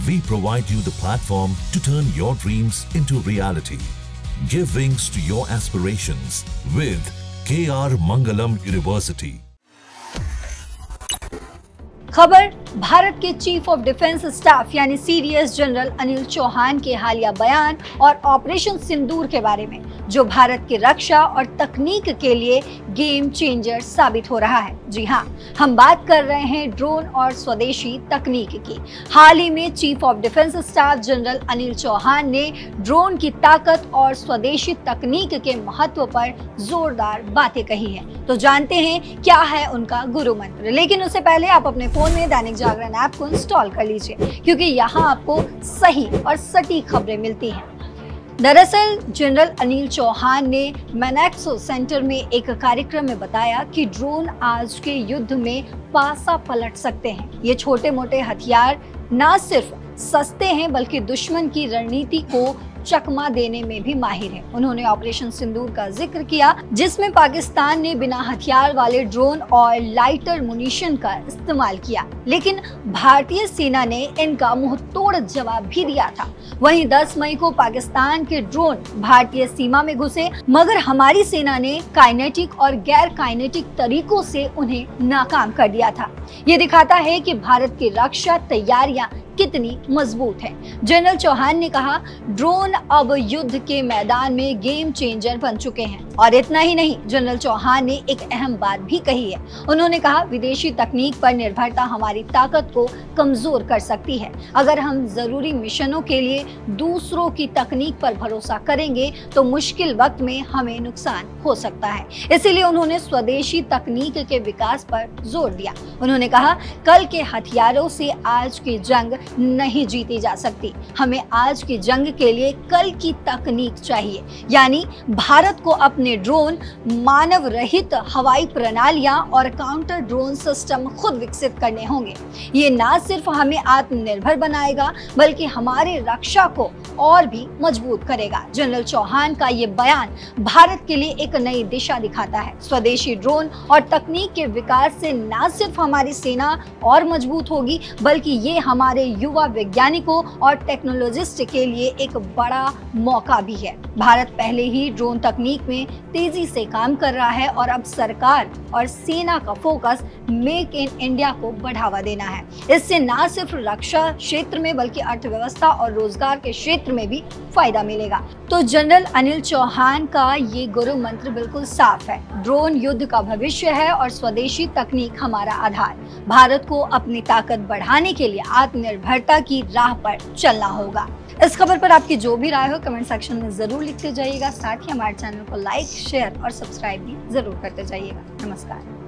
We provide you the platform to turn your dreams into reality. Give wings to your aspirations with KR Mangalam University. खबर भारत के chief of defence staff यानी CDS general Anil Chauhan के हालिया बयान और operation सिंदूर के बारे में, जो भारत की रक्षा और तकनीक के लिए गेम चेंजर साबित हो रहा है। जी हां, हम बात कर रहे हैं ड्रोन और स्वदेशी तकनीक की। हाल ही में chief of defence staff general Anil Chauhan ने ड्रोन की ताकत और स्वदेशी तकनीक के महत्व पर जोरदार बातें कही हैं। तो जानते हैं क्या है उनका गुरु मंत्र। लेकिन उससे पहले आप अपने फोन में दैनिक जागरण ऐप को इंस्टॉल कर लीजिए, क्योंकि यहाँ आपको सही और सटीक खबरें मिलती हैं। दरअसल जनरल अनिल चौहान ने मैनेक्सो सेंटर में एक कार्यक्रम में बताया कि ड्रोन आज के युद्ध में पासा पलट सकते हैं। ये छोटे मोटे हथियार न सिर्फ सस्ते हैं, बल्कि दुश्मन की रणनीति को चकमा देने में भी माहिर है। उन्होंने ऑपरेशन सिंदूर का जिक्र किया, जिसमें पाकिस्तान ने बिना हथियार वाले ड्रोन और लाइटर मुनीशन का इस्तेमाल किया, लेकिन भारतीय सेना ने इनका मुंह तोड़ जवाब भी दिया था। वहीं 10 मई को पाकिस्तान के ड्रोन भारतीय सीमा में घुसे, मगर हमारी सेना ने काइनेटिक और गैर काइनेटिक तरीकों से उन्हें नाकाम कर दिया था। ये दिखाता है कि भारत की रक्षा तैयारियां कितनी मजबूत है। जनरल चौहान ने कहा, ड्रोन अब युद्ध के मैदान में गेम चेंजर बन चुके हैं। और इतना ही नहीं, जनरल चौहान ने एक अहम बात भी कही है। उन्होंने कहा, विदेशी तकनीक पर निर्भरता हमारी ताकत को कमजोर कर सकती है। अगर हम जरूरी मिशनों के लिए दूसरों की तकनीक पर भरोसा करेंगे तो मुश्किल वक्त में हमें नुकसान हो सकता है। इसीलिए उन्होंने स्वदेशी तकनीक के विकास पर जोर दिया। उन्होंने कहा, कल के हथियारों से आज की जंग नहीं जीती जा सकती। हमें आज की जंग के लिए कल की तकनीक चाहिए, यानी भारत को अपने ड्रोन, मानव रहित हवाई प्रणालियां और काउंटर ड्रोन सिस्टम खुद विकसित करने होंगे। ये ना सिर्फ हमें आत्मनिर्भर बनाएगा, बल्कि हमारे रक्षा को और भी मजबूत करेगा। जनरल चौहान का ये बयान भारत के लिए एक नई दिशा दिखाता है। स्वदेशी ड्रोन और तकनीक के विकास से ना सिर्फ हमारी सेना और मजबूत होगी, बल्कि ये हमारे युवा वैज्ञानिकों और टेक्नोलॉजिस्ट के लिए एक बड़ा मौका भी है। भारत पहले ही ड्रोन तकनीक में तेजी से काम कर रहा है और अब सरकार और सेना का फोकस मेक इन इंडिया को बढ़ावा देना है। इससे न सिर्फ रक्षा क्षेत्र में, बल्कि अर्थव्यवस्था और रोजगार के क्षेत्र में भी फायदा मिलेगा। तो जनरल अनिल चौहान का ये गुरु मंत्र बिल्कुल साफ है। ड्रोन युद्ध का भविष्य है और स्वदेशी तकनीक हमारा आधार। भारत को अपनी ताकत बढ़ाने के लिए आत्मनिर्भरता की राह पर चलना होगा। इस खबर पर आपकी जो भी राय हो कमेंट सेक्शन में जरूर लिखते जाइएगा। साथ ही हमारे चैनल को लाइक, शेयर और सब्सक्राइब भी जरूर करते जाइएगा। नमस्कार।